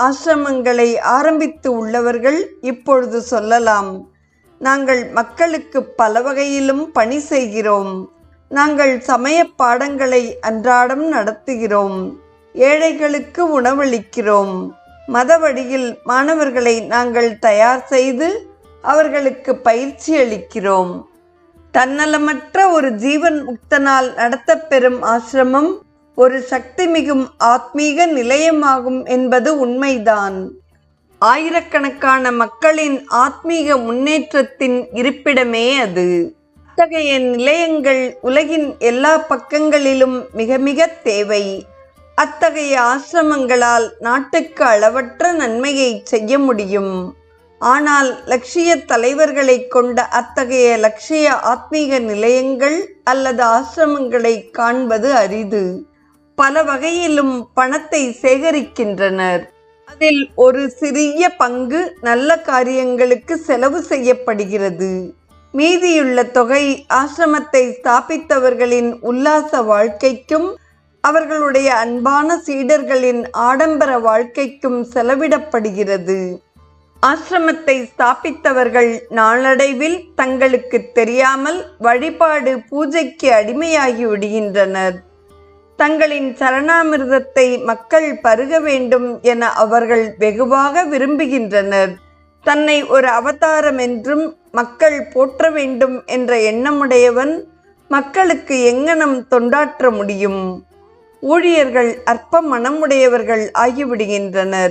ஆசிரமங்களை ஆரம்பித்து உள்ளவர்கள் இப்பொழுது சொல்லலாம், நாங்கள் மக்களுக்கு பல வகையிலும் பணி செய்கிறோம். நாங்கள் சமய பாடங்களை அன்றாடம் நடத்துகிறோம். ஏழைகளுக்கு உணவளிக்கிறோம். மத வழியில் மாணவர்களை நாங்கள் தயார் செய்து அவர்களுக்கு பயிற்சி அளிக்கிறோம். தன்னலமற்ற ஒரு ஜீவன் முக்தனால் நடத்தப்பெறும் ஆசிரமம் ஒரு சக்தி மிகும் ஆத்மீக நிலையமாகும் என்பது உண்மைதான். ஆயிரக்கணக்கான மக்களின் ஆத்மீக முன்னேற்றத்தின் இருப்பிடமே அது. அத்தகைய நிலையங்கள் உலகின் எல்லா பக்கங்களிலும் மிக மிக தேவை. அத்தகைய ஆசிரமங்களால் நாட்டுக்கு அளவற்ற நன்மையை செய்ய முடியும். ஆனால் லட்சிய தலைவர்களை கொண்ட அத்தகைய லட்சிய ஆத்மீக நிலையங்கள் அல்லது ஆசிரமங்களை காண்பது அரிது. பல வகையிலும் பணத்தை சேகரிக்கின்றனர். அதில் ஒரு சிறிய பங்கு நல்ல காரியங்களுக்கு செலவு செய்யப்படுகிறது. மீதியுள்ள தொகை ஆசிரமத்தை ஸ்தாபித்தவர்களின் உல்லாச வாழ்க்கைக்கும் அவர்களுடைய அன்பான சீடர்களின் ஆடம்பர வாழ்க்கைக்கும் செலவிடப்படுகிறது. ஆசிரமத்தை ஸ்தாபித்தவர்கள் நாளடைவில் தங்களுக்கு தெரியாமல் வழிபாடு பூஜைக்கு அடிமையாகி விடுகின்றனர். தங்களின் சரணாமிர்தத்தை மக்கள் பருக வேண்டும் என அவர்கள் வெகுவாக விரும்புகின்றனர். தன்னை ஒரு அவதாரம் என்றும் மக்கள் போற்ற வேண்டும் என்ற எண்ணமுடையவன் மக்களுக்கு எங்கனம் தொண்டாற்ற முடியும்? ஊழியர்கள் அற்ப மனமுடையவர்கள் ஆகிவிடுகின்றனர்.